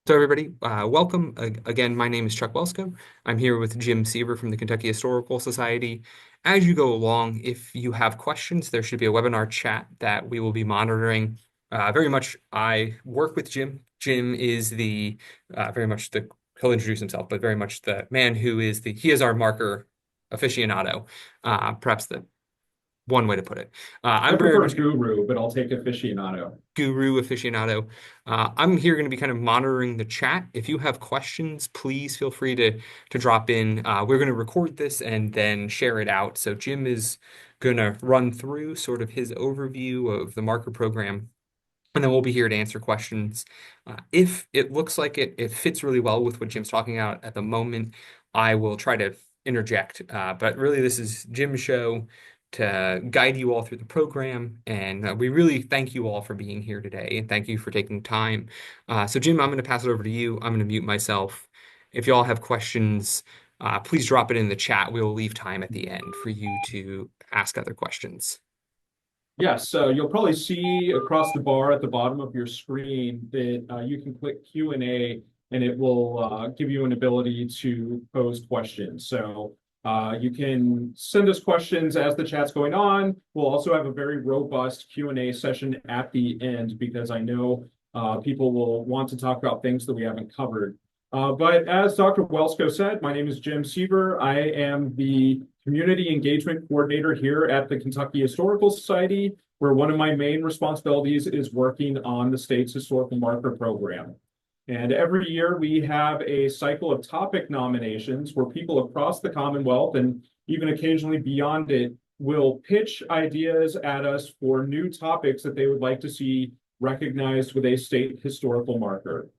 So everybody, welcome. Again, my name is Chuck Welsko. I'm here with Jim Seaver from the Kentucky Historical Society. As you go along, if you have questions, there should be a webinar chat that we will be monitoring. Very much, I work with Jim. Jim is the very much the he'll introduce himself, but very much the man who is he is our marker aficionado. Perhaps the one way to put it. I I'm very prefer much guru, but I'll take aficionado. guru aficionado. I'm here going to be kind of monitoring the chat. If you have questions, please feel free to drop in. We're going to record this and then share it out. So Jim is going to run through sort of his overview of the marker program, and then we'll be here to answer questions. If it looks like it fits really well with what Jim's talking about at the moment, I will try to interject. But really, this is Jim's show to guide you all through the program. And we really thank you all for being here today. And thank you for taking time. So, Jim, I'm going to pass it over to you. I'm going to mute myself. If you all have questions, please drop it in the chat. We will leave time at the end for you to ask other questions. Yes, so you'll probably see across the bar at the bottom of your screen that you can click Q&A and it will give you an ability to pose questions. So you can send us questions as the chat's going on. We'll also have a very robust Q&A session at the end because I know people will want to talk about things that we haven't covered. But as Dr. Welsko said, my name is Jim Seaver. I am the Community Engagement Coordinator here at the Kentucky Historical Society, where one of my main responsibilities is working on the state's Historical Marker Program. And every year we have a cycle of topic nominations where people across the Commonwealth and even occasionally beyond it will pitch ideas at us for new topics that they would like to see recognized with a state historical marker.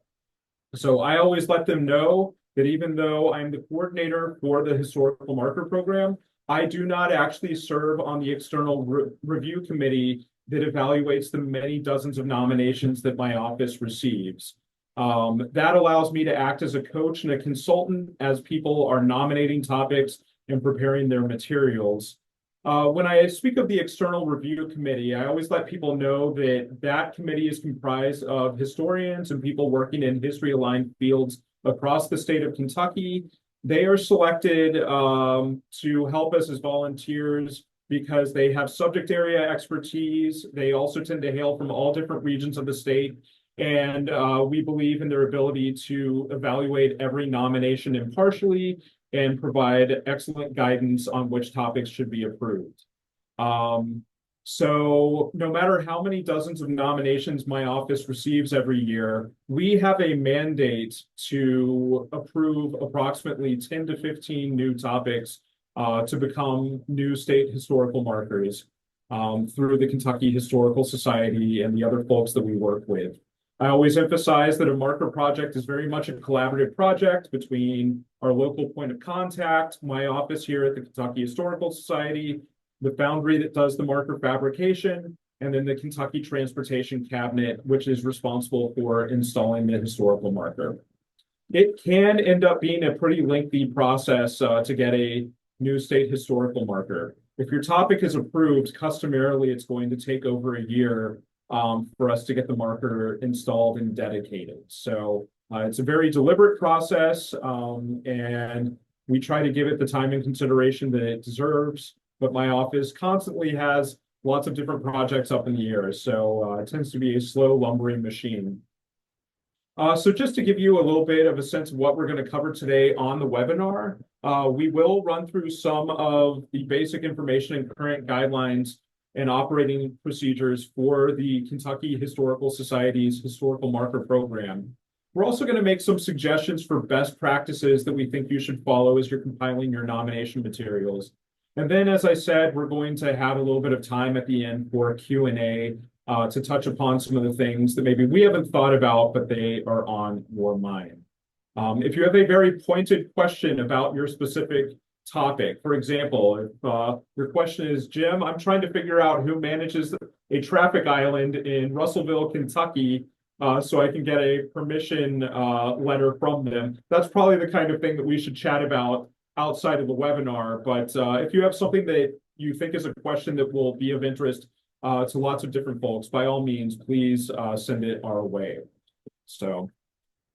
So I always let them know that even though I'm the coordinator for the historical marker program, I do not actually serve on the external review committee that evaluates the many dozens of nominations that my office receives. That allows me to act as a coach and a consultant as people are nominating topics and preparing their materials. When I speak of the external review committee, I always let people know that that committee is comprised of historians and people working in history-aligned fields across the state of Kentucky. They are selected to help us as volunteers because they have subject area expertise. They also tend to hail from all different regions of the state. And we believe in their ability to evaluate every nomination impartially and provide excellent guidance on which topics should be approved. So no matter how many dozens of nominations my office receives every year, we have a mandate to approve approximately 10 to 15 new topics to become new state historical markers through the Kentucky Historical Society and the other folks that we work with. I always emphasize that a marker project is very much a collaborative project between our local point of contact, my office here at the Kentucky Historical Society, the foundry that does the marker fabrication, and then the Kentucky Transportation Cabinet, which is responsible for installing the historical marker. It can end up being a pretty lengthy process to get a new state historical marker. If your topic is approved, customarily it's going to take over a year for us to get the marker installed and dedicated. So it's a very deliberate process, and we try to give it the time and consideration that it deserves. But my office constantly has lots of different projects up in the air, so it tends to be a slow, lumbering machine. So just to give you a little bit of a sense of what we're going to cover today on the webinar, we will run through some of the basic information and current guidelines and operating procedures for the Kentucky Historical Society's Historical Marker Program. We're also going to make some suggestions for best practices that we think you should follow as you're compiling your nomination materials. And then, as I said, we're going to have a little bit of time at the end for Q&A to touch upon some of the things that maybe we haven't thought about, but they are on your mind. If you have a very pointed question about your specific topic. For example, if your question is, Jim, I'm trying to figure out who manages a traffic island in Russellville, Kentucky, so I can get a permission letter from them. That's probably the kind of thing that we should chat about outside of the webinar. But if you have something that you think is a question that will be of interest to lots of different folks, by all means, please send it our way. So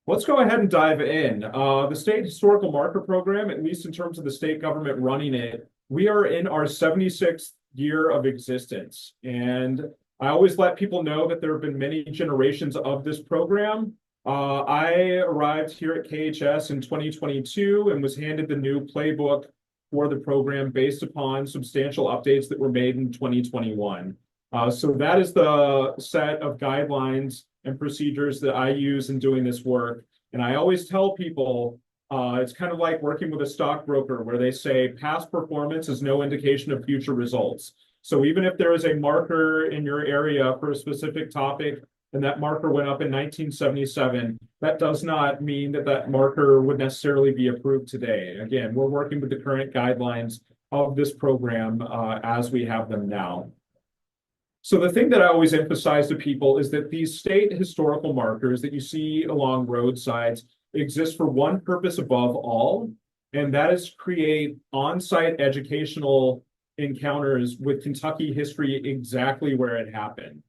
Let's go ahead and dive in. The State Historical Marker Program, at least in terms of the state government running it, we are in our 76th year of existence. And I always let people know that there have been many generations of this program. I arrived here at KHS in 2022 and was handed the new playbook for the program based upon substantial updates that were made in 2021. So that is the set of guidelines and procedures that I use in doing this work. And I always tell people it's kind of like working with a stockbroker where they say past performance is no indication of future results. So even if there is a marker in your area for a specific topic and that marker went up in 1977, that does not mean that that marker would necessarily be approved today. Again, we're working with the current guidelines of this program as we have them now. So the thing that I always emphasize to people is that these state historical markers that you see along roadsides exist for one purpose above all, and that is to create on-site educational encounters with Kentucky history exactly where it happened.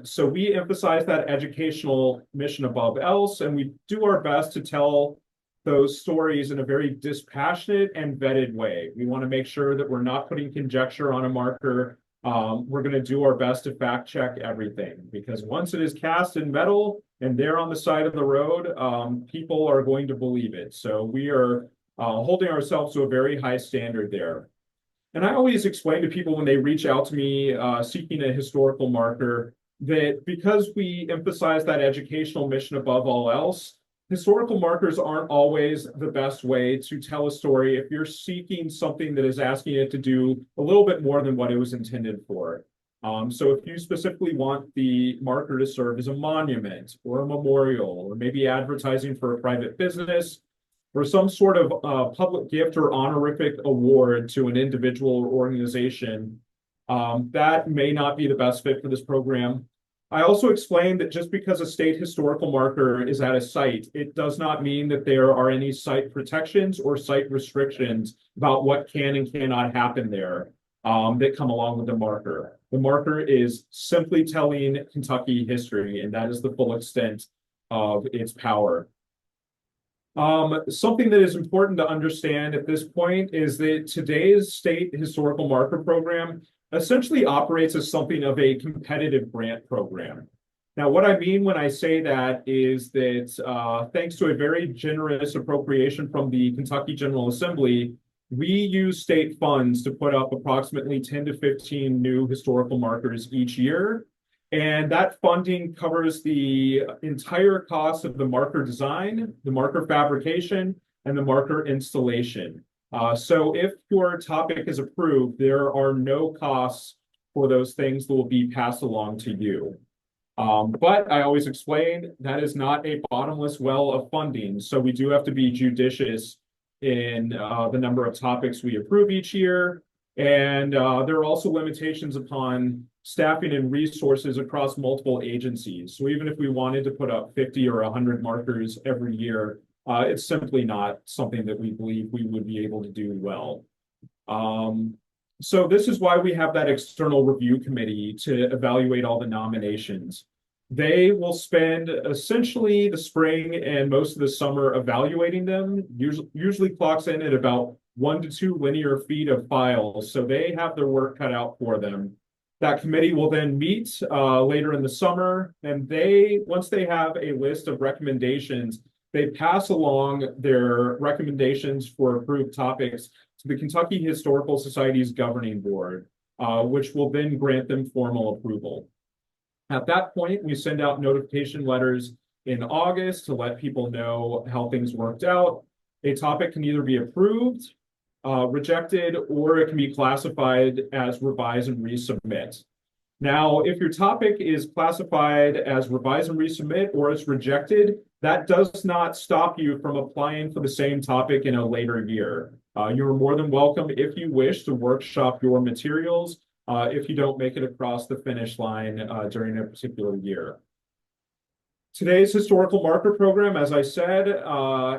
So we emphasize that educational mission above else, and we do our best to tell those stories in a very dispassionate and vetted way. We want to make sure that we're not putting conjecture on a marker. We're going to do our best to fact check everything because once it is cast in metal and there on the side of the road, people are going to believe it. So we are holding ourselves to a very high standard there. And I always explain to people when they reach out to me seeking a historical marker that because we emphasize that educational mission above all else, historical markers aren't always the best way to tell a story if you're seeking something that is asking it to do a little bit more than what it was intended for. So if you specifically want the marker to serve as a monument or a memorial, or maybe advertising for a private business, or some sort of public gift or honorific award to an individual or organization, that may not be the best fit for this program. I also explained that just because a state historical marker is at a site, it does not mean that there are any site protections or site restrictions about what can and cannot happen there that come along with the marker. The marker is simply telling Kentucky history, and that is the full extent of its power. Something that is important to understand at this point is that today's state historical marker program essentially operates as something of a competitive grant program. Now, what I mean when I say that is that thanks to a very generous appropriation from the Kentucky General Assembly, we use state funds to put up approximately 10 to 15 new historical markers each year. And that funding covers the entire cost of the marker design, the marker fabrication, and the marker installation. So if your topic is approved, there are no costs for those things that will be passed along to you. But I always explain that is not a bottomless well of funding. So we do have to be judicious in the number of topics we approve each year. And there are also limitations upon staffing and resources across multiple agencies. So even if we wanted to put up 50 or 100 markers every year, it's simply not something that we believe we would be able to do well. So this is why we have that external review committee to evaluate all the nominations. They will spend essentially the spring and most of the summer evaluating them, usually clocks in at about 1 to 2 linear feet of files. So they have their work cut out for them. That committee will then meet later in the summer, and once they have a list of recommendations, they pass along their recommendations for approved topics to the Kentucky Historical Society's governing board, which will then grant them formal approval. At that point, we send out notification letters in August to let people know how things worked out. A topic can either be approved, rejected, or it can be classified as revise and resubmit. Now, if your topic is classified as revise and resubmit or it's rejected, that does not stop you from applying for the same topic in a later year. You're more than welcome, if you wish, to workshop your materials if you don't make it across the finish line during a particular year. Today's historical marker program, as I said,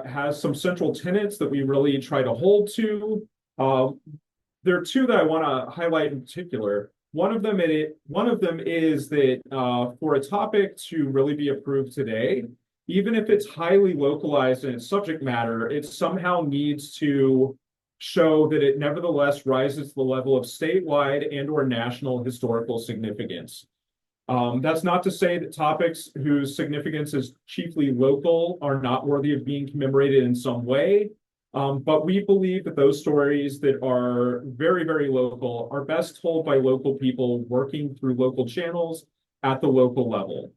has some central tenets that we really try to hold to. There are two that I want to highlight in particular. One of them is that for a topic to really be approved today, even if it's highly localized in its subject matter, it somehow needs to show that it nevertheless rises to the level of statewide and or national historical significance. That's not to say that topics whose significance is chiefly local are not worthy of being commemorated in some way. But we believe that those stories that are very, very local are best told by local people working through local channels at the local level.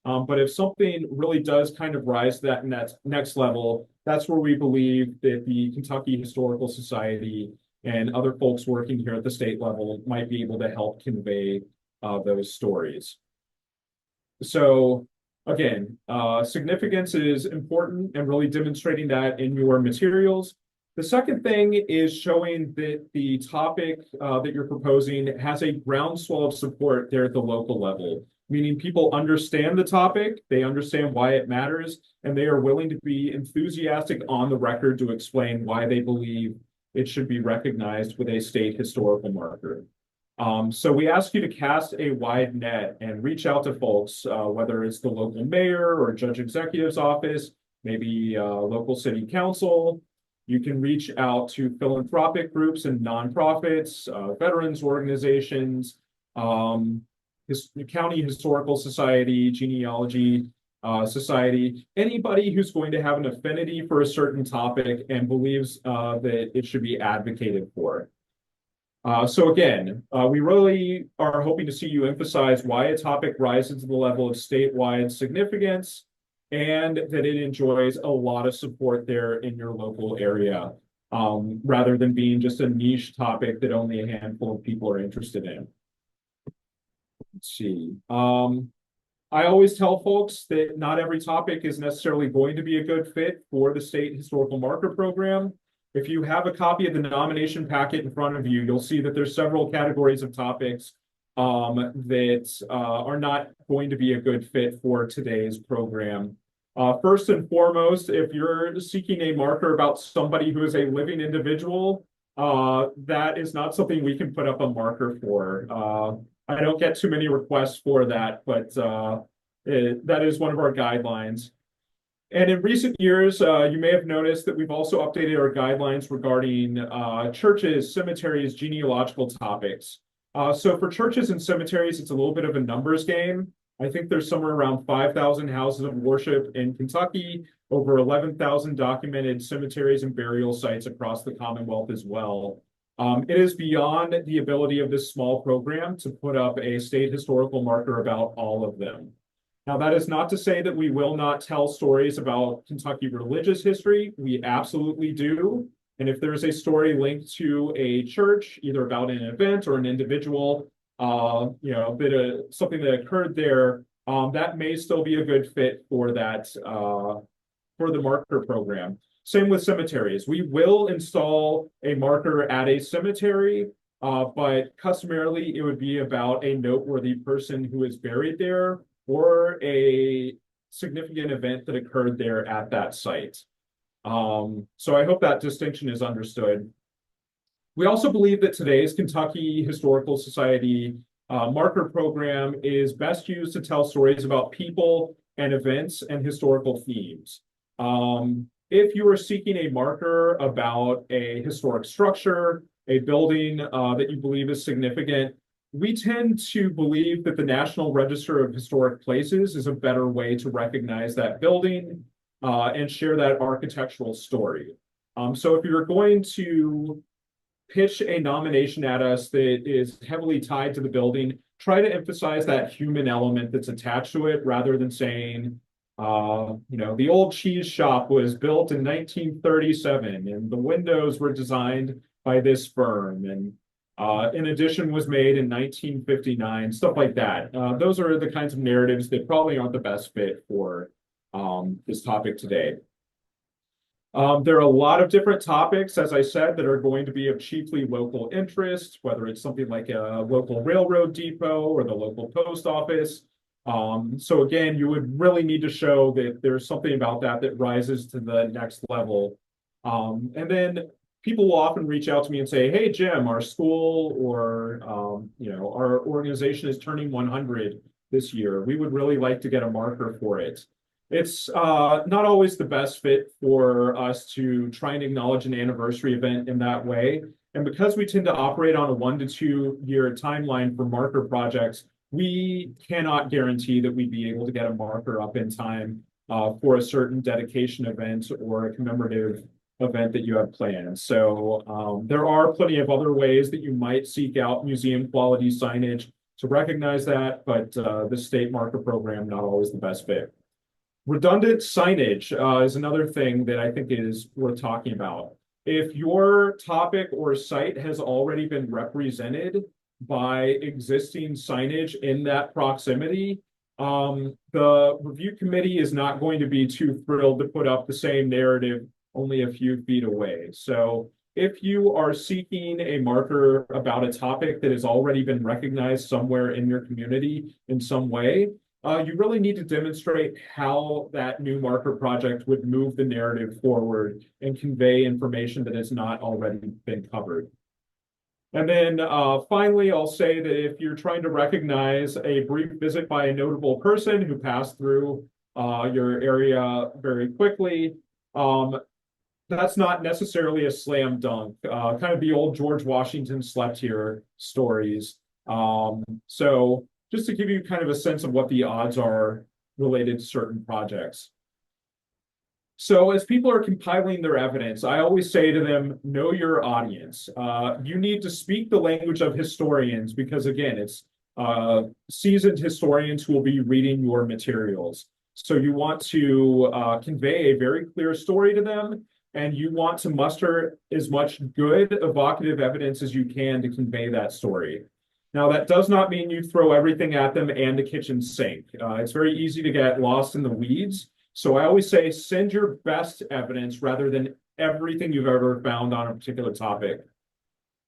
But if something really does kind of rise to that next level, that's where we believe that the Kentucky Historical Society and other folks working here at the state level might be able to help convey those stories. So again, significance is important and really demonstrating that in your materials. The second thing is showing that the topic that you're proposing has a groundswell of support there at the local level, meaning people understand the topic, they understand why it matters, and they are willing to be enthusiastic on the record to explain why they believe it should be recognized with a state historical marker. So we ask you to cast a wide net and reach out to folks, whether it's the local mayor or judge executive's office, maybe local city council. You can reach out to philanthropic groups and nonprofits, veterans organizations, county historical society, genealogy society, anybody who's going to have an affinity for a certain topic and believes that it should be advocated for. So again, we really are hoping to see you emphasize why a topic rises to the level of statewide significance and that it enjoys a lot of support there in your local area, rather than being just a niche topic that only a handful of people are interested in. Let's see. I always tell folks that not every topic is necessarily going to be a good fit for the state historical marker program. If you have a copy of the nomination packet in front of you, you'll see that there's several categories of topics that are not going to be a good fit for today's program. First and foremost, if you're seeking a marker about somebody who is a living individual, that is not something we can put up a marker for. I don't get too many requests for that, but that is one of our guidelines. And in recent years, you may have noticed that we've also updated our guidelines regarding churches, cemeteries, genealogical topics. So for churches and cemeteries, it's a little bit of a numbers game. I think there's somewhere around 5,000 houses of worship in Kentucky, over 11,000 documented cemeteries and burial sites across the Commonwealth as well. It is beyond the ability of this small program to put up a state historical marker about all of them. Now, that is not to say that we will not tell stories about Kentucky religious history. We absolutely do. And if there's a story linked to a church, either about an event or an individual, something that occurred there, that may still be a good fit for that for the marker program. Same with cemeteries. We will install a marker at a cemetery, but customarily it would be about a noteworthy person who is buried there or a significant event that occurred there at that site. So I hope that distinction is understood. We also believe that today's Kentucky Historical Society marker program is best used to tell stories about people and events and historical themes. If you are seeking a marker about a historic structure, a building that you believe is significant, we tend to believe that the National Register of Historic Places is a better way to recognize that building and share that architectural story. So if you're going to pitch a nomination at us that is heavily tied to the building, try to emphasize that human element that's attached to it rather than saying, the old cheese shop was built in 1937 and the windows were designed by this firm and in addition was made in 1959, stuff like that. Those are the kinds of narratives that probably aren't the best fit for this topic today. There are a lot of different topics, as I said, that are going to be of chiefly local interest, whether it's something like a local railroad depot or the local post office. So again, you would really need to show that there's something about that that rises to the next level. And then people will often reach out to me and say, hey, Jim, our school or our organization is turning 100 this year. We would really like to get a marker for it. It's not always the best fit for us to try and acknowledge an anniversary event in that way. And because we tend to operate on a 1 to 2 year timeline for marker projects, we cannot guarantee that we'd be able to get a marker up in time for a certain dedication event or a commemorative event that you have planned. So there are plenty of other ways that you might seek out museum quality signage to recognize that, but the state marker program not always the best fit. Redundant signage is another thing that I think is worth talking about. If your topic or site has already been represented by existing signage in that proximity, the review committee is not going to be too thrilled to put up the same narrative only a few feet away. So if you are seeking a marker about a topic that has already been recognized somewhere in your community in some way, you really need to demonstrate how that new marker project would move the narrative forward and convey information that has not already been covered. And then finally, I'll say that if you're trying to recognize a brief visit by a notable person who passed through your area very quickly, that's not necessarily a slam dunk. Kind of the old George Washington slept here stories. So just to give you kind of a sense of what the odds are related to certain projects. So as people are compiling their evidence, I always say to them, know your audience. You need to speak the language of historians because, again, it's seasoned historians who will be reading your materials. So you want to convey a very clear story to them, and you want to muster as much good evocative evidence as you can to convey that story. Now, that does not mean you throw everything at them and the kitchen sink. It's very easy to get lost in the weeds. So I always say send your best evidence rather than everything you've ever found on a particular topic.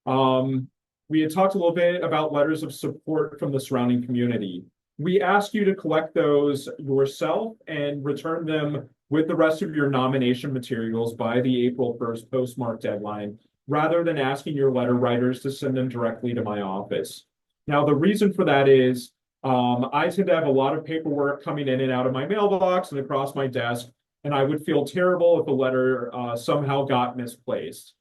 We had talked a little bit about letters of support from the surrounding community. We ask you to collect those yourself and return them with the rest of your nomination materials by the April 1st postmark deadline, rather than asking your letter writers to send them directly to my office. Now, the reason for that is I tend to have a lot of paperwork coming in and out of my mailbox and across my desk, and I would feel terrible if a letter somehow got misplaced.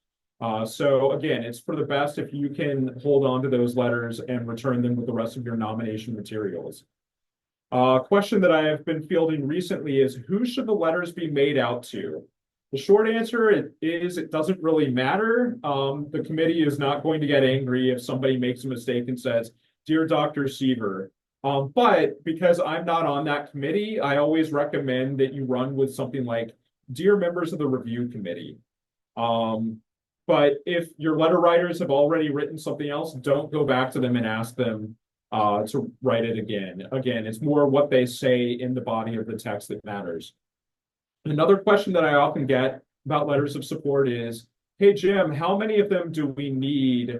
So again, it's for the best if you can hold on to those letters and return them with the rest of your nomination materials. Question that I have been fielding recently is who should the letters be made out to? The short answer is it doesn't really matter. The committee is not going to get angry if somebody makes a mistake and says, "Dear Dr. Seaver." But because I'm not on that committee, I always recommend that you run with something like, "Dear members of the review committee." But if your letter writers have already written something else, don't go back to them and ask them to write it again. Again, it's more what they say in the body of the text that matters. Another question that I often get about letters of support is, hey, Jim, how many of them do we need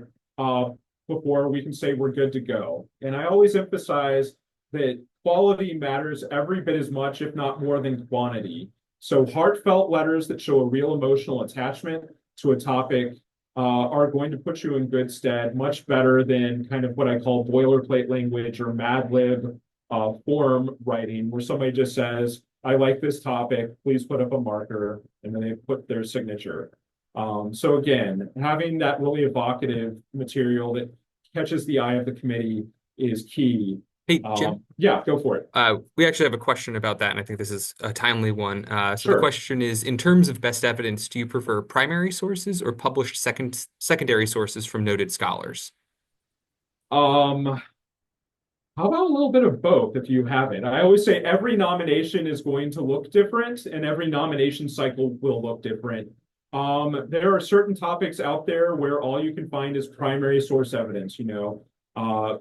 before we can say we're good to go? And I always emphasize that quality matters every bit as much, if not more than quantity. So heartfelt letters that show a real emotional attachment to a topic are going to put you in good stead, much better than kind of what I call boilerplate language or Mad Lib form writing, where somebody just says, I like this topic, please put up a marker, and then they put their signature. So again, having that really evocative material that catches the eye of the committee is key. Hey, Jim. Yeah, go for it. We actually have a question about that, and I think this is a timely one. So the Sure. question is, in terms of best evidence, do you prefer primary sources or published secondary sources from noted scholars? Um, How about a little bit of both if you have it? I always say every nomination is going to look different and every nomination cycle will look different. There are certain topics out there where all you can find is primary source evidence,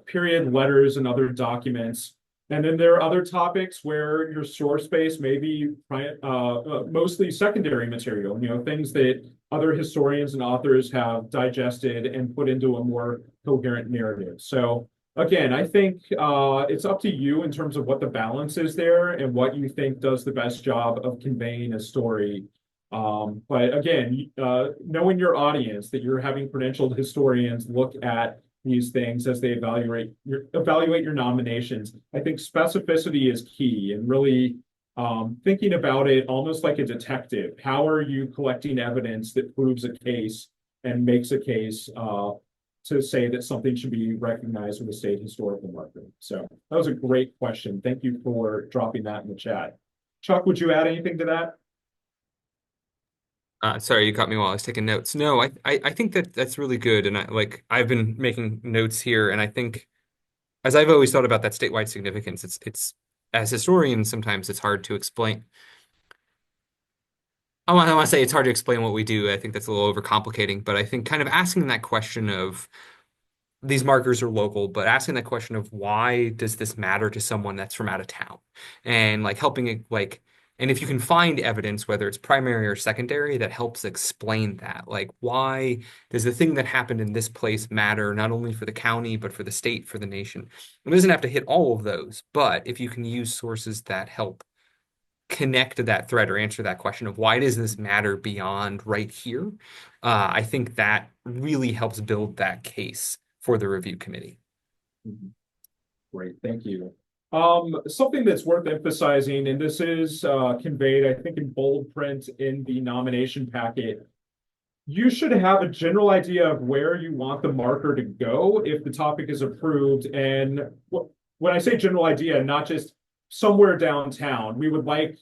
period letters and other documents. And then there are other topics where your source base may be mostly secondary material, things that other historians and authors have digested and put into a more coherent narrative. So again, I think it's up to you in terms of what the balance is there and what you think does the best job of conveying a story. But again, knowing your audience, that you're having credentialed historians look at these things as they evaluate your nominations. I think specificity is key and really thinking about it almost like a detective. How are you collecting evidence that proves a case and makes a case to say that something should be recognized with a state historical marker? So that was a great question. Thank you for dropping that in the chat. Chuck, would you add anything to that? Sorry, you caught me while I was taking notes. No, I think that that's really good, and I've been making notes here, and I think as I've always thought about that statewide significance, it's as historians sometimes it's hard to explain. I want to say it's hard to explain what we do. I think that's a little overcomplicating, but I think kind of asking that question of these markers are local, but asking that question of why does this matter to someone that's from out of town, and like helping it and if you can find evidence, whether it's primary or secondary, that helps explain that. Like, why does the thing that happened in this place matter not only for the county, but for the state, for the nation? It doesn't have to hit all of those, but if you can use sources that help connect to that thread or answer that question of why does this matter beyond right here, I think that really helps build that case for the review committee. Mhm. Great, thank you. Something that's worth emphasizing, and this is conveyed, I think, in bold print in the nomination packet. You should have a general idea of where you want the marker to go if the topic is approved. And when I say general idea, not just somewhere downtown, we would like,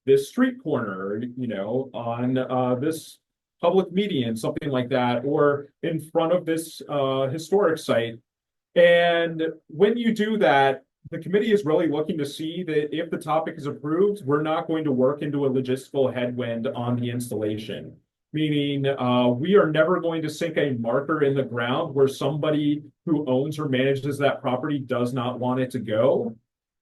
this street corner, on this public median, something like that, or in front of this historic site. And when you do that, the committee is really looking to see that if the topic is approved, we're not going to work into a logistical headwind on the installation. Meaning, we are never going to sink a marker in the ground where somebody who owns or manages that property does not want it to go.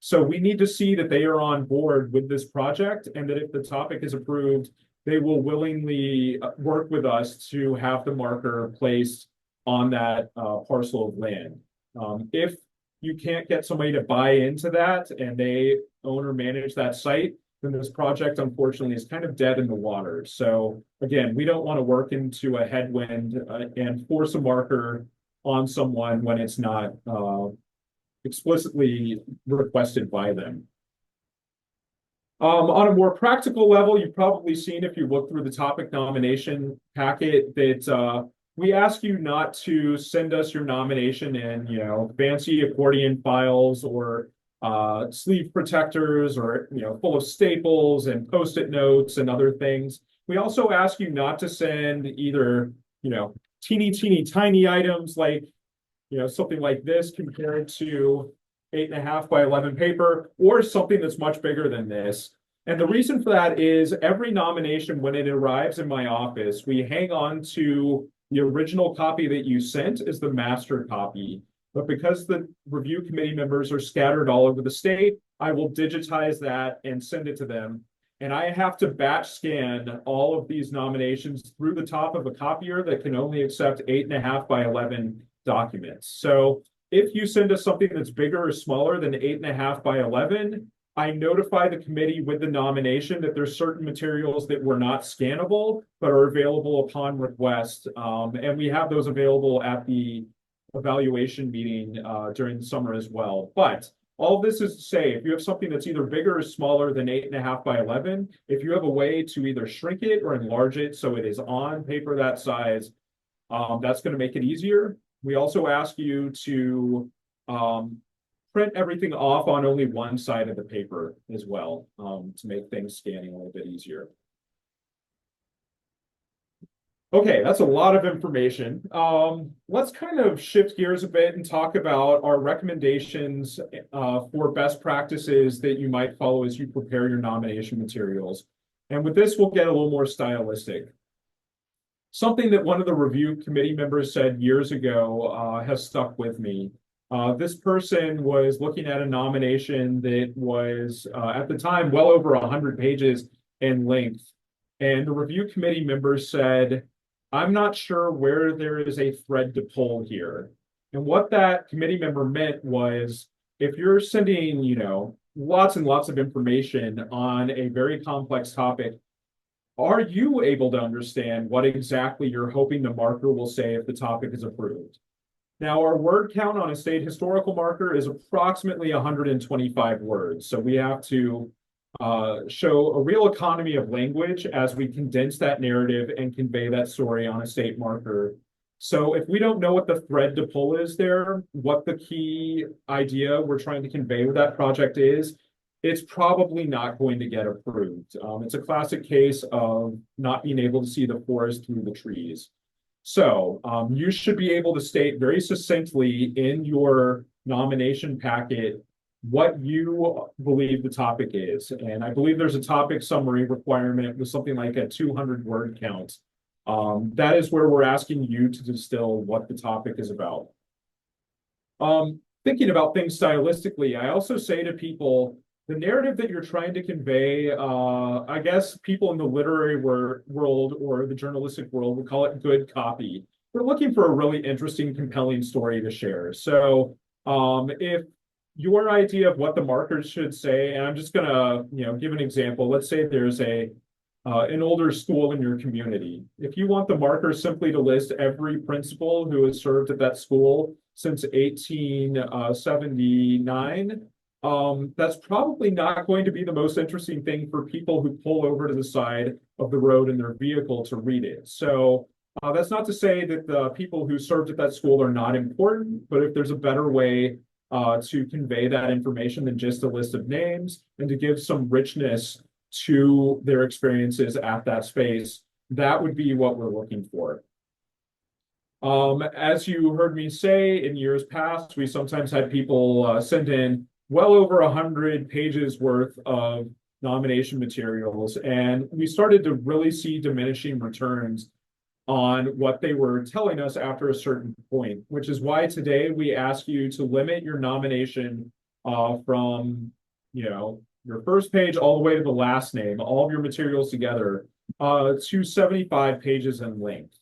So we need to see that they are on board with this project, and that if the topic is approved, they will willingly work with us to have the marker placed on that parcel of land. If you can't get somebody to buy into that and they own or manage that site, then this project unfortunately is kind of dead in the water. So again, we don't want to work into a headwind and force a marker on someone when it's not explicitly requested by them. On a more practical level, you've probably seen if you look through the topic nomination packet that we ask you not to send us your nomination in, fancy accordion files or sleeve protectors or, full of staples and Post-it notes and other things. We also ask you not to send either, teeny tiny items like, something like this compared to 8.5 by 11 paper, or something that's much bigger than this. And the reason for that is every nomination, when it arrives in my office, we hang on to the original copy that you sent as the master copy. But because the review committee members are scattered all over the state, I will digitize that and send it to them. And I have to batch scan all of these nominations through the top of a copier that can only accept 8.5 by 11 documents. So if you send us something that's bigger or smaller than 8.5 by 11, I notify the committee with the nomination that there's certain materials that were not scannable, but are available upon request. And we have those available at the evaluation meeting during the summer as well. But all of this is to say, if you have something that's either bigger or smaller than 8.5 by 11, if you have a way to either shrink it or enlarge it so it is on paper that size, that's going to make it easier. We also ask you to print everything off on only one side of the paper as well, to make things scanning a little bit easier. Okay, that's a lot of information. Let's kind of shift gears a bit and talk about our recommendations for best practices that you might follow as you prepare your nomination materials. And with this, we'll get a little more stylistic. Something that one of the review committee members said years ago has stuck with me. This person was looking at a nomination that was, at the time, well over 100 pages in length. And the review committee member said, I'm not sure where there is a thread to pull here. And what that committee member meant was, if you're sending, lots and lots of information on a very complex topic, are you able to understand what exactly you're hoping the marker will say if the topic is approved? Now, our word count on a state historical marker is approximately 125 words. So we have to show a real economy of language as we condense that narrative and convey that story on a state marker. So if we don't know what the thread to pull is there, what the key idea we're trying to convey with that project is, it's probably not going to get approved. It's a classic case of not being able to see the forest through the trees. So you should be able to state very succinctly in your nomination packet what you believe the topic is. And I believe there's a topic summary requirement with something like a 200 word count. That is where we're asking you to distill what the topic is about. Thinking about things stylistically, I also say to people, the narrative that you're trying to convey, I guess people in the literary world or the journalistic world would call it good copy. We're looking for a really interesting, compelling story to share. So if your idea of what the markers should say, and I'm just gonna, give an example. Let's say there's an older school in your community. If you want the marker simply to list every principal who has served at that school since 1879, that's probably not going to be the most interesting thing for people who pull over to the side of the road in their vehicle to read it. So that's not to say that the people who served at that school are not important, but if there's a better way to convey that information than just a list of names and to give some richness to their experiences at that space, that would be what we're looking for. As you heard me say in years past, we sometimes had people send in well over 100 pages worth of nomination materials, and we started to really see diminishing returns on what they were telling us after a certain point, which is why today we ask you to limit your nomination from, your first page all the way to the last name, all of your materials together, to 75 pages in length.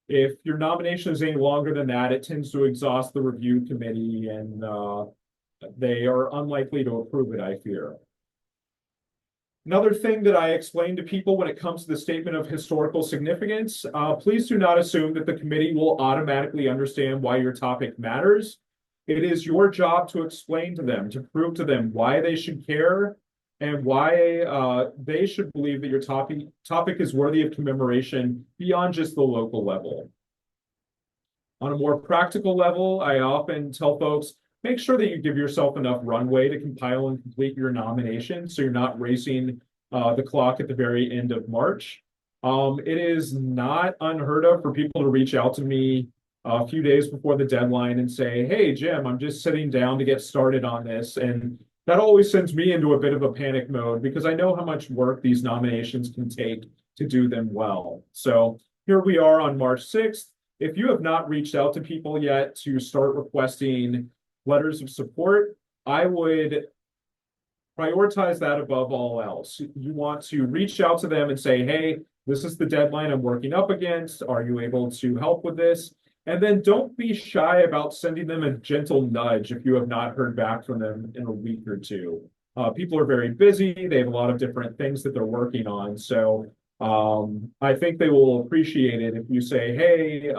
If your nomination is any longer than that, it tends to exhaust the review committee and they are unlikely to approve it, I fear. Another thing that I explain to people when it comes to the statement of historical significance, please do not assume that the committee will automatically understand why your topic matters. It is your job to explain to them, to prove to them why they should care and why they should believe that your topic is worthy of commemoration beyond just the local level. On a more practical level, I often tell folks, make sure that you give yourself enough runway to compile and complete your nomination so you're not racing the clock at the very end of March. It is not unheard of for people to reach out to me a few days before the deadline and say, hey, Jim, I'm just sitting down to get started on this. And that always sends me into a bit of a panic mode because I know how much work these nominations can take to do them well. So here we are on March 6th. If you have not reached out to people yet to start requesting letters of support, I would prioritize that above all else. You want to reach out to them and say, hey, this is the deadline I'm working up against. Are you able to help with this? And then don't be shy about sending them a gentle nudge if you have not heard back from them in a week or two. People are very busy. They have a lot of different things that they're working on. So I think they will appreciate it if you say, hey,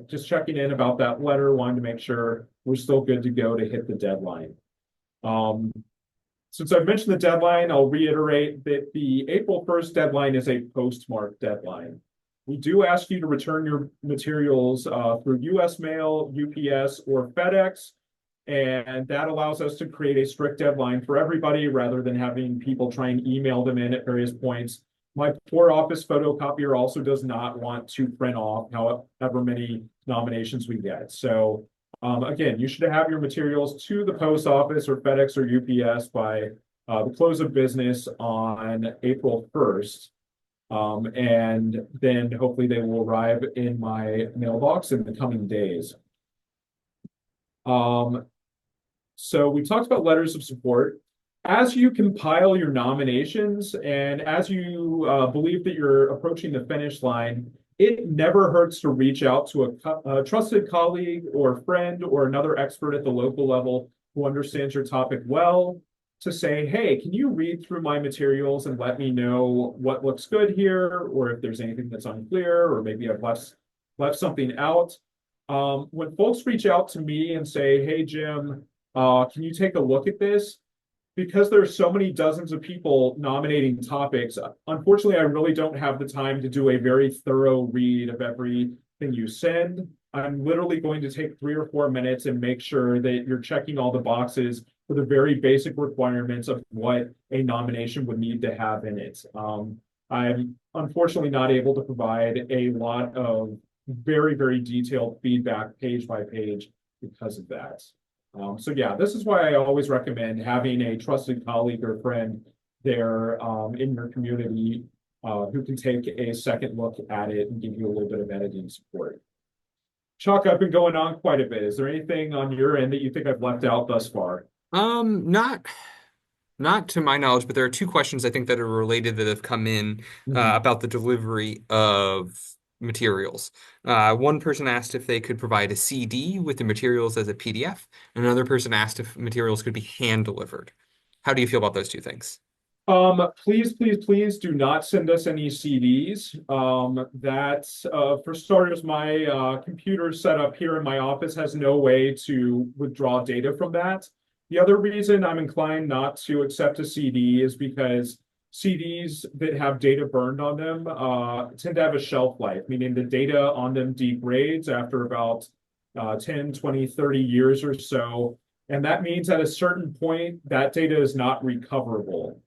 just checking in about that letter, wanting to make sure we're still good to go to hit the deadline. Since I've mentioned the deadline, I'll reiterate that the April 1st deadline is a postmark deadline. We do ask you to return your materials through US Mail, UPS, or FedEx, and that allows us to create a strict deadline for everybody rather than having people try and email them in at various points. My poor office photocopier also does not want to print off however many nominations we get. So again, you should have your materials to the post office or FedEx or UPS by the close of business on April 1st. And then hopefully they will arrive in my mailbox in the coming days. So we talked about letters of support. As you compile your nominations and as you believe that you're approaching the finish line, it never hurts to reach out to a trusted colleague or friend or another expert at the local level who understands your topic well to say, hey, can you read through my materials and let me know what looks good here, or if there's anything that's unclear, or maybe I've left something out. When folks reach out to me and say, hey, Jim, can you take a look at this? because there's so many dozens of people nominating topics, unfortunately, I really don't have the time to do a very thorough read of everything you send. I'm literally going to take 3 or 4 minutes and make sure that you're checking all the boxes for the very basic requirements of what a nomination would need to have in it. I'm unfortunately not able to provide a lot of very, very detailed feedback page by page because of that. So yeah, this is why I always recommend having a trusted colleague or friend there in your community who can take a second look at it and give you a little bit of editing support. Chuck, I've been going on quite a bit. Is there anything on your end that you think I've left out thus far? Not to my knowledge, but there are two questions I think that are related that have come in Mhm. about the delivery of materials. One person asked if they could provide a CD with the materials as a PDF, and another person asked if materials could be hand delivered. How do you feel about those two things? Please, please, please do not send us any CDs. For starters, my computer setup here in my office has no way to withdraw data from that. The other reason I'm inclined not to accept a CD is because CDs that have data burned on them tend to have a shelf life, meaning the data on them degrades after about 10, 20, 30 years or so. And that means at a certain point, that data is not recoverable.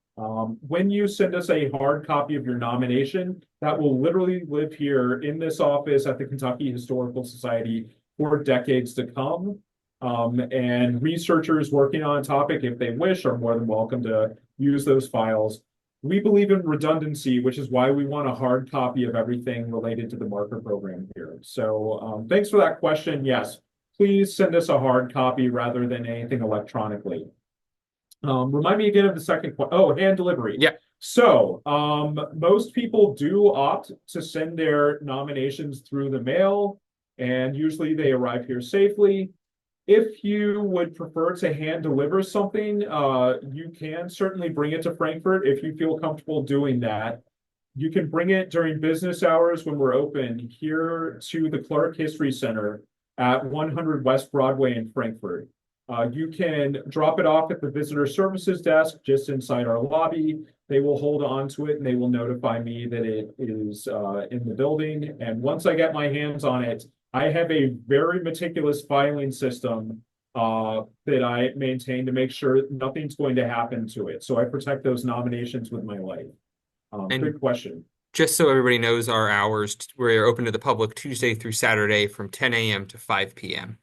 When you send us a hard copy of your nomination, that will literally live here in this office at the Kentucky Historical Society for decades to come. And researchers working on a topic, if they wish, are more than welcome to use those files. We believe in redundancy, which is why we want a hard copy of everything related to the marker program here. So thanks for that question. Yes, please send us a hard copy rather than anything electronically. Remind me again of the second point. Oh, hand delivery. Yeah. So, most people do opt to send their nominations through the mail, and usually they arrive here safely. If you would prefer to hand deliver something, you can certainly bring it to Frankfurt if you feel comfortable doing that. You can bring it during business hours when we're open here to the Clark History Center at 100 West Broadway in Frankfurt. You can drop it off at the visitor services desk just inside our lobby. They will hold on to it and they will notify me that it is in the building. And once I get my hands on it, I have a very meticulous filing system that I maintain to make sure nothing's going to happen to it. So I protect those nominations with my life. And Good question. just so everybody knows our hours, we're open to the public Tuesday through Saturday from 10 a.m. to 5 p.m.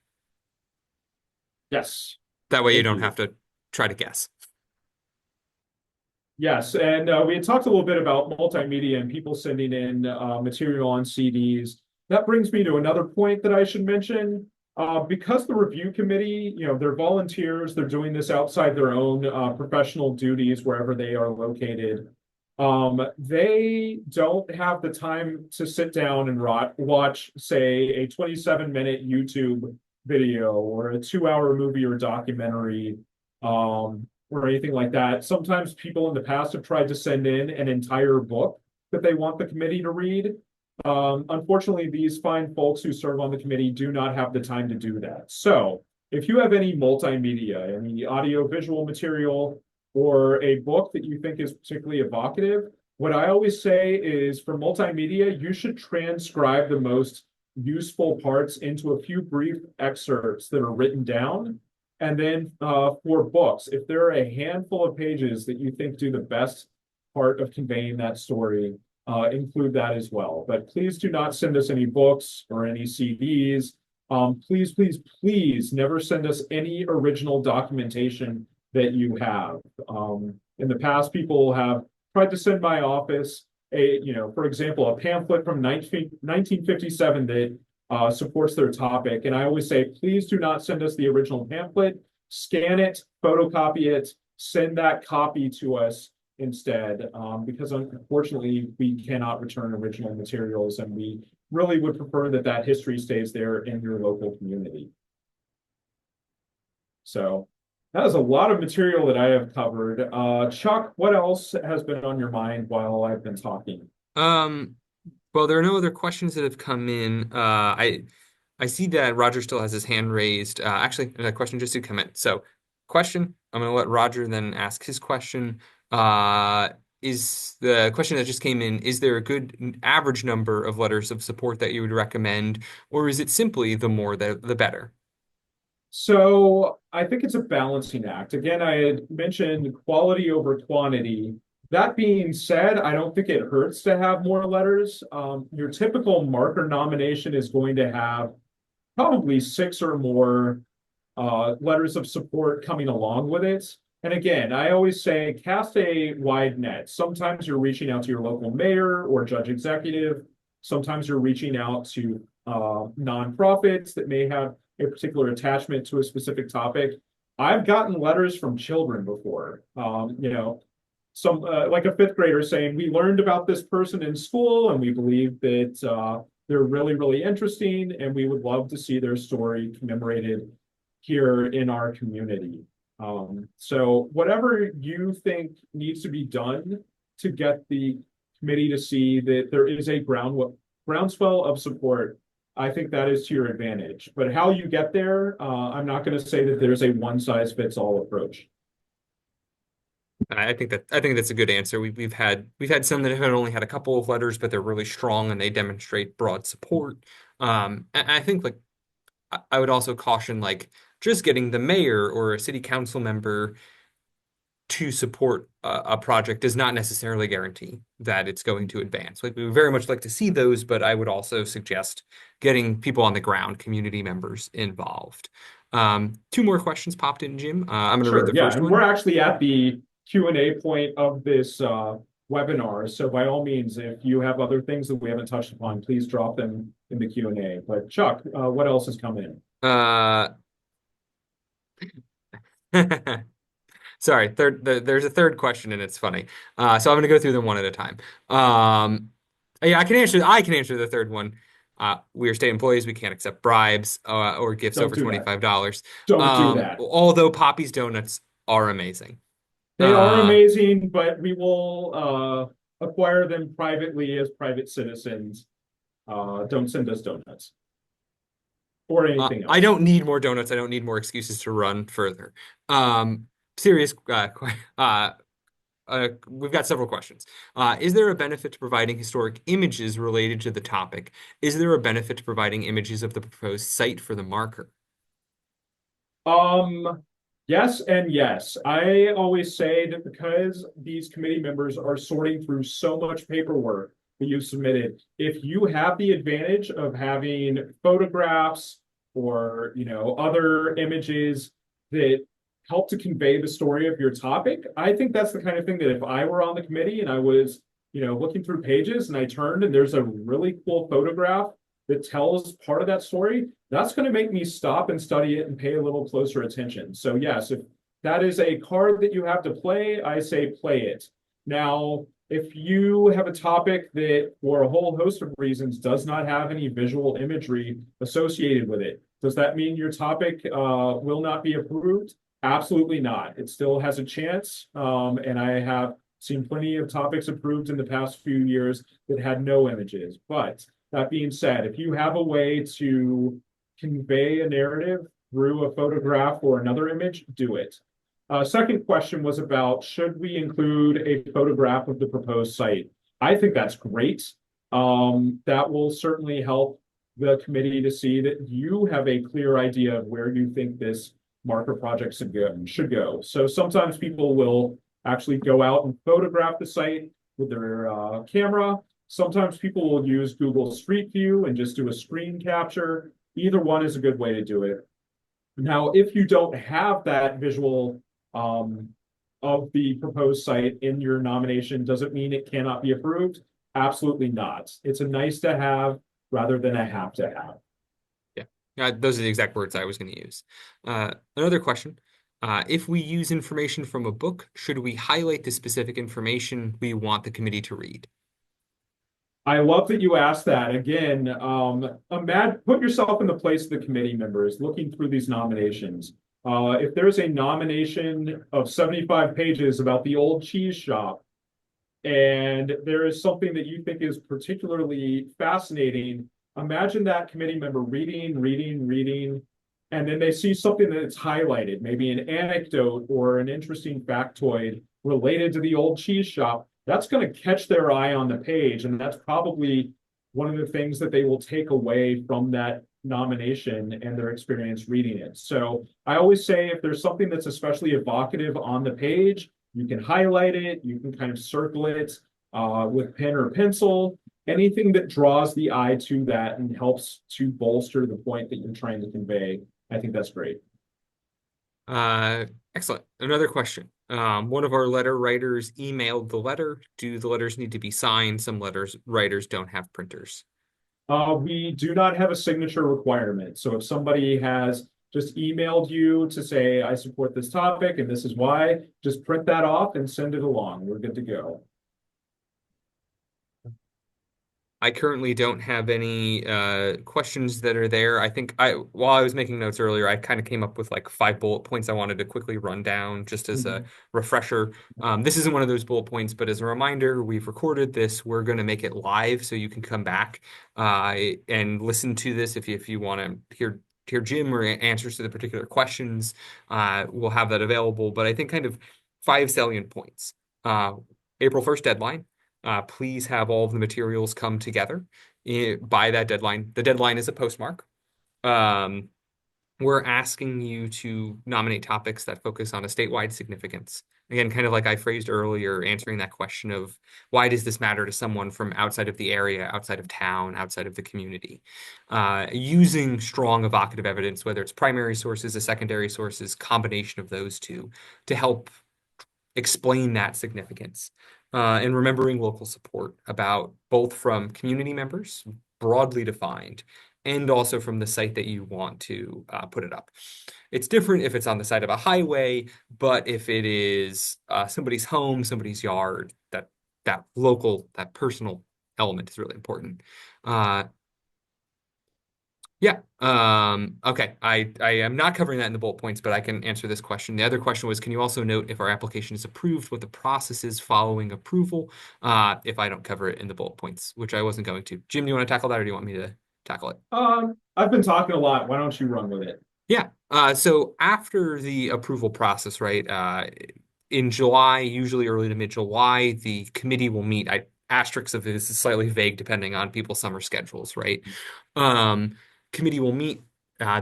Yes, That way you thank don't you. have to try to guess. Yes, and we had talked a little bit about multimedia and people sending in material on CDs. That brings me to another point that I should mention. Because the review committee, they're volunteers, they're doing this outside their own professional duties wherever they are located. They don't have the time to sit down and watch, say, a 27-minute YouTube video or a 2-hour movie or documentary. Or anything like that. Sometimes people in the past have tried to send in an entire book that they want the committee to read. Unfortunately, these fine folks who serve on the committee do not have the time to do that. So if you have any multimedia, any audio-visual material, or a book that you think is particularly evocative, what I always say is for multimedia, you should transcribe the most useful parts into a few brief excerpts that are written down. And then for books, if there are a handful of pages that you think do the best part of conveying that story, include that as well. But please do not send us any books or any CDs. Please, please, please never send us any original documentation that you have. In the past, people have tried to send my office for example, a pamphlet from 1957 that supports their topic. And I always say, please do not send us the original pamphlet, scan it, photocopy it, send that copy to us instead, because unfortunately we cannot return original materials and we really would prefer that that history stays there in your local community. So that is a lot of material that I have covered. Chuck, what else has been on your mind while I've been talking? Um, well, there are no other questions that have come in. I see that Roger still has his hand raised. Actually, a question just did come in. So, question: I'm going to let Roger then ask his question. Uh, is the question that just came in, is there a good average number of letters of support that you would recommend, or is it simply the more the better? So I think it's a balancing act. Again, I had mentioned quality over quantity. That being said, I don't think it hurts to have more letters. Your typical marker nomination is going to have probably six or more letters of support coming along with it. And again, I always say cast a wide net. Sometimes you're reaching out to your local mayor or judge executive. Sometimes you're reaching out to nonprofits that may have a particular attachment to a specific topic. I've gotten letters from children before. Some like a fifth grader saying, "We learned about this person in school, and we believe that they're really, really interesting, and we would love to see their story commemorated here in our community." So whatever you think needs to be done to get the committee to see that there is a groundswell of support, I think that is to your advantage. But how you get there, I'm not going to say that there's a one size fits all approach. I think that's a good answer. We've had some that have only had a couple of letters, but they're really strong and they demonstrate broad support. And I think like I would also caution like just getting the mayor or a city council member to support a project does not necessarily guarantee that it's going to advance. Like we would very much like to see those, but I would also suggest getting people on the ground, community members involved. Two more questions popped in, Jim. I'm going to read Sure, the yeah, first and we're one. actually at the Q&A point of this webinar. So by all means, if you have other things that we haven't touched upon, please drop them in the Q&A. But Chuck, what else has come in? Uh, Sorry, there's a third question and it's funny. So I'm going to go through them one at a time. Yeah, I can answer the third one. We are state employees. We can't accept bribes or gifts Don't over do that. $25. Don't do that. Although Poppy's Donuts are amazing. They are Uh, amazing, but we will acquire them privately as private citizens. Don't send us donuts or anything I else. don't need more donuts. I don't need more excuses to run further. Um, serious. We've got several questions. Is there a benefit to providing historic images related to the topic? Is there a benefit to providing images of the proposed site for the marker? Um, yes and yes. I always say that because these committee members are sorting through so much paperwork that you've submitted, if you have the advantage of having photographs or, other images that help to convey the story of your topic, I think that's the kind of thing that if I were on the committee and I was, looking through pages and I turned and there's a really cool photograph that tells part of that story, that's going to make me stop and study it and pay a little closer attention. So yes, if that is a card that you have to play, I say play it. Now, if you have a topic that, for a whole host of reasons, does not have any visual imagery associated with it, does that mean your topic will not be approved? Absolutely not. It still has a chance. And I have seen plenty of topics approved in the past few years that had no images. But that being said, if you have a way to convey a narrative through a photograph or another image, do it. Second question was about should we include a photograph of the proposed site? I think that's great. That will certainly help the committee to see that you have a clear idea of where you think this marker project should go. So sometimes people will actually go out and photograph the site with their camera. Sometimes people will use Google Street View and just do a screen capture. Either one is a good way to do it. Now, if you don't have that visual um, of the proposed site in your nomination, does it mean it cannot be approved? Absolutely not. It's a nice to have rather than a have to have. Yeah, those are the exact words I was going to use. Another question. If we use information from a book, should we highlight the specific information we want the committee to read? I love that you asked that. Again, put yourself in the place of the committee members looking through these nominations. If there's a nomination of 75 pages about the old cheese shop, and there is something that you think is particularly fascinating, imagine that committee member reading, reading, reading, and then they see something that's highlighted, maybe an anecdote or an interesting factoid related to the old cheese shop, that's going to catch their eye on the page. And that's probably one of the things that they will take away from that nomination and their experience reading it. So I always say if there's something that's especially evocative on the page, you can highlight it, you can kind of circle it with pen or pencil, anything that draws the eye to that and helps to bolster the point that you're trying to convey. I think that's great. Uh, Excellent. Another question. One of our letter writers emailed the letter. Do the letters need to be signed? Some letters writers don't have printers. We do not have a signature requirement. So if somebody has just emailed you to say, I support this topic and this is why, just print that off and send it along. We're good to go. I currently don't have any questions that are there. I think while I was making notes earlier, I kind of came up with like 5 bullet points I wanted to quickly run down just as a Mhm. refresher. This isn't one of those bullet points, but as a reminder, we've recorded this. We're going to make it live so you can come back and listen to this if you want to hear Jim or answers to the particular questions. We'll have that available. But I think kind of 5 salient points. Uh, April 1st deadline. Please have all of the materials come together by that deadline. The deadline is a postmark. Um, we're asking you to nominate topics that focus on a statewide significance. Again, kind of like I phrased earlier, answering that question of why does this matter to someone from outside of the area, outside of town, outside of the community? Using strong evocative evidence, whether it's primary sources, a secondary sources, combination of those two, to help explain that significance. And remembering local support about both from community members, broadly defined, and also from the site that you want to put it up. It's different if it's on the side of a highway, but if it is somebody's home, somebody's yard, that local, that personal element is really important. Uh, yeah. Okay. I am not covering that in the bullet points, but I can answer this question. The other question was, can you also note if our application is approved, what the process is following approval, if I don't cover it in the bullet points, which I wasn't going to. Jim, do you want to tackle that or do you want me to tackle it? I've been talking a lot. Why don't you run with it? Yeah. So after the approval process, right, in July, usually early to mid-July, the committee will meet. Asterisks of this is slightly vague depending on people's summer schedules, right? Um, Committee will meet.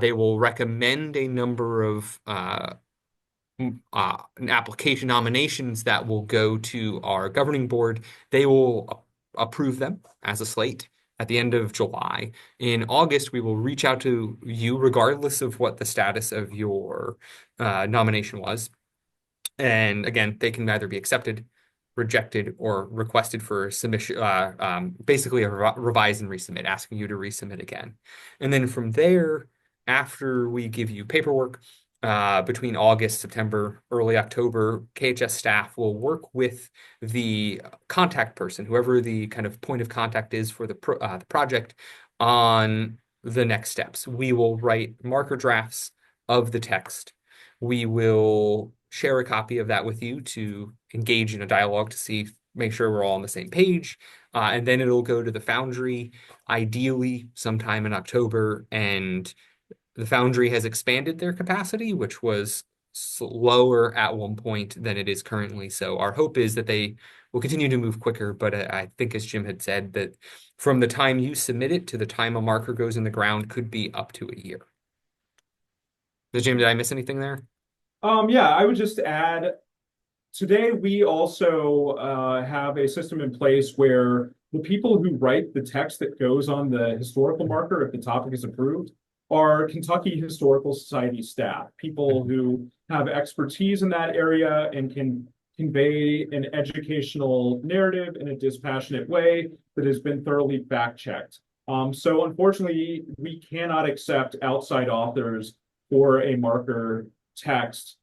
They will recommend a number of application nominations that will go to our governing board. They will approve them as a slate at the end of July. In August, we will reach out to you regardless of what the status of your nomination was. And again, they can either be accepted, rejected, or requested for submission, basically a revise and resubmit, asking you to resubmit again. And then from there, after we give you paperwork, between August, September, early October, KHS staff will work with the contact person, whoever the kind of point of contact is for the project, on the next steps. We will write marker drafts of the text. We will share a copy of that with you to engage in a dialogue to see, make sure we're all on the same page. And then it'll go to the Foundry, ideally sometime in October. And the Foundry has expanded their capacity, which was lower at one point than it is currently. So our hope is that they will continue to move quicker. But I think, as Jim had said, that from the time you submit it to the time a marker goes in the ground could be up to a year. So, Jim, did I miss anything there? Yeah, I would just add today we also have a system in place where the people who write the text that goes on the historical marker, if the topic is approved, are Kentucky Historical Society staff, people who have expertise in that area and can convey an educational narrative in a dispassionate way that has been thoroughly fact checked. So unfortunately, we cannot accept outside authors for a marker text.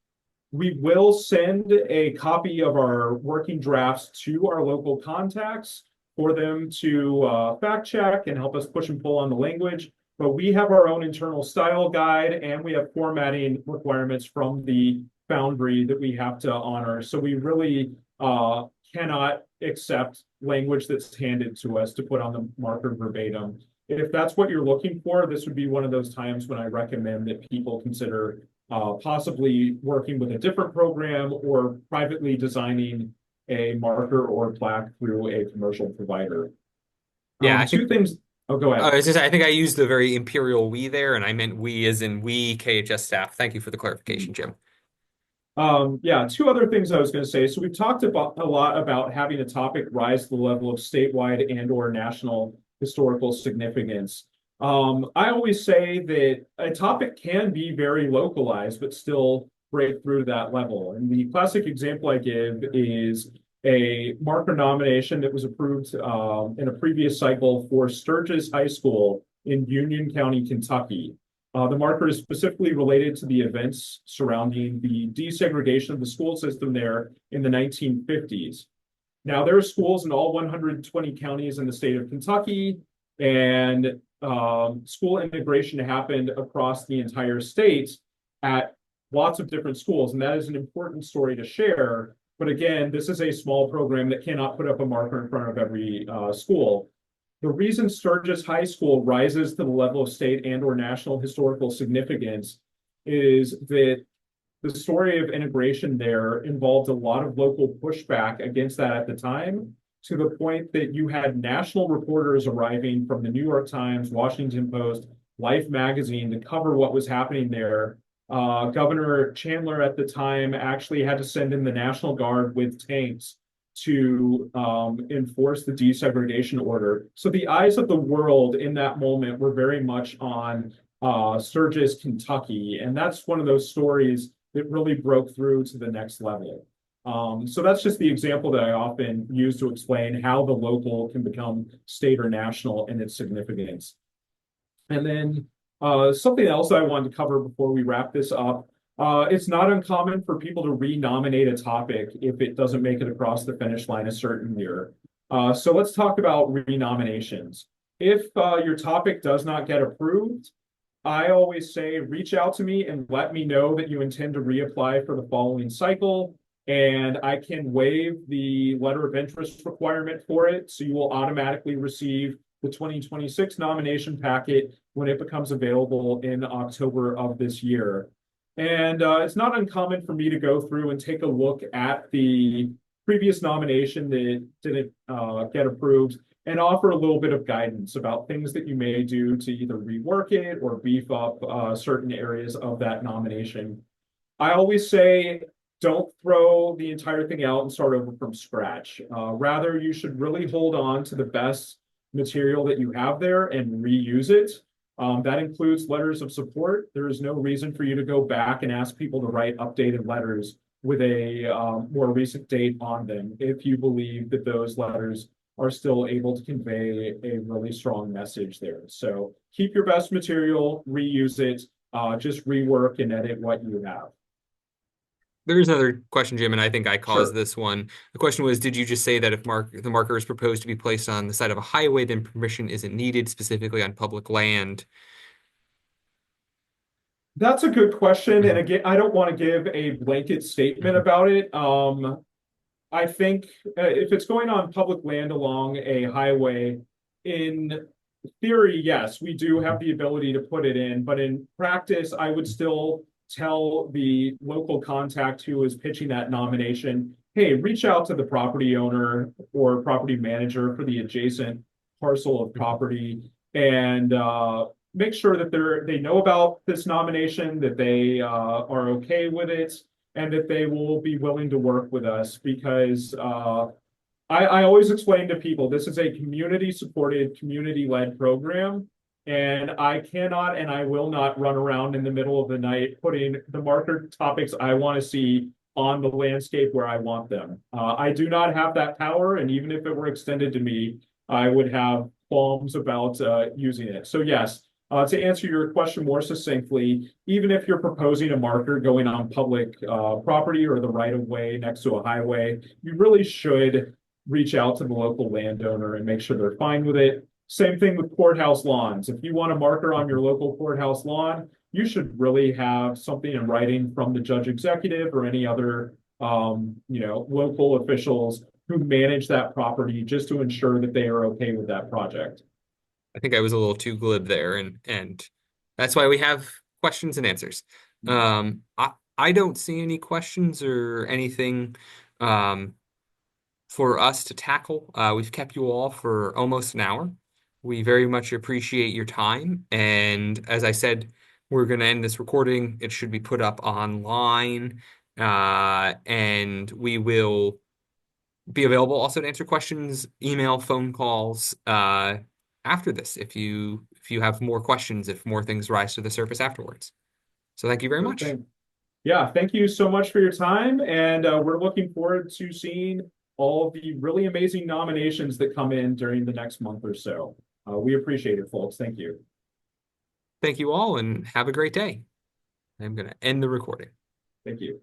We will send a copy of our working drafts to our local contacts for them to fact check and help us push and pull on the language. But we have our own internal style guide and we have formatting requirements from the Foundry that we have to honor. So we really cannot accept language that's handed to us to put on the marker verbatim. If that's what you're looking for, this would be one of those times when I recommend that people consider possibly working with a different program or privately designing a marker or plaque through a commercial provider. Yeah, I Two think things. Oh, go ahead. I was just, I think I used the very imperial we there, and I meant we as in we KHS staff. Thank you for the clarification, Jim. Yeah, two other things I was going to say. So we've talked about a lot about having a topic rise to the level of statewide and or national historical significance. I always say that a topic can be very localized, but still break through to that level. And the classic example I give is a marker nomination that was approved in a previous cycle for Sturgis High School in Union County, Kentucky. The marker is specifically related to the events surrounding the desegregation of the school system there in the 1950s. Now, there are schools in all 120 counties in the state of Kentucky, and school integration happened across the entire state at lots of different schools, and that is an important story to share. But again, this is a small program that cannot put up a marker in front of every school. The reason Sturgis High School rises to the level of state and or national historical significance is that the story of integration there involved a lot of local pushback against that at the time, to the point that you had national reporters arriving from the New York Times, Washington Post, Life magazine to cover what was happening there. Governor Chandler at the time actually had to send in the National Guard with tanks to enforce the desegregation order. So the eyes of the world in that moment were very much on Sturgis, Kentucky. And that's one of those stories that really broke through to the next level. So that's just the example that I often use to explain how the local can become state or national in its significance. And then something else I wanted to cover before we wrap this up. It's not uncommon for people to renominate a topic if it doesn't make it across the finish line a certain year. So let's talk about renominations. If your topic does not get approved, I always say reach out to me and let me know that you intend to reapply for the following cycle, and I can waive the letter of interest requirement for it. So you will automatically receive the 2026 nomination packet when it becomes available in October of this year. And it's not uncommon for me to go through and take a look at the previous nomination that didn't get approved and offer a little bit of guidance about things that you may do to either rework it or beef up certain areas of that nomination. I always say don't throw the entire thing out and start over from scratch. Rather, you should really hold on to the best material that you have there and reuse it. That includes letters of support. There is no reason for you to go back and ask people to write updated letters with a more recent date on them if you believe that those letters are still able to convey a really strong message there. So keep your best material, reuse it, just rework and edit what you have. There's another question, Jim, and I think I caused Sure. this one. The question was, did you just say that if the marker is proposed to be placed on the side of a highway, then permission isn't needed, specifically on public land? That's a good question. And Mhm, again, I don't want to give a blanket statement mhm. about it. I think if it's going on public land along a highway, in theory, yes, we do have the ability to put it in, but in practice, I would still tell the local contact who is pitching that nomination, hey, reach out to the property owner or property manager for the adjacent parcel of property and make sure that they know about this nomination, that they are okay with it, and that they will be willing to work with us because I always explain to people this is a community supported, community led program. And I cannot and I will not run around in the middle of the night putting the marker topics I want to see on the landscape where I want them. I do not have that power. And even if it were extended to me, I would have qualms about using it. So, yes, to answer your question more succinctly, even if you're proposing a marker going on public property or the right of way next to a highway, you really should reach out to the local landowner and make sure they're fine with it. Same thing with courthouse lawns. If you want a marker on your local courthouse lawn, you should really have something in writing from the judge executive or any other local officials who manage that property just to ensure that they are okay with that project. I think I was a little too glib there, and that's why we have questions and answers. I don't see any questions or anything um, for us to tackle. We've kept you all for almost an hour. We very much appreciate your time. And as I said, we're going to end this recording. It should be put up online, and we will be available also to answer questions, email, phone calls after this if you have more questions, if more things rise to the surface afterwards. So thank you very Sure much. thing. Yeah, thank you so much for your time, and we're looking forward to seeing all the really amazing nominations that come in during the next month or so. We appreciate it, folks. Thank you. Thank you all and have a great day. I'm going to end the recording. Thank you.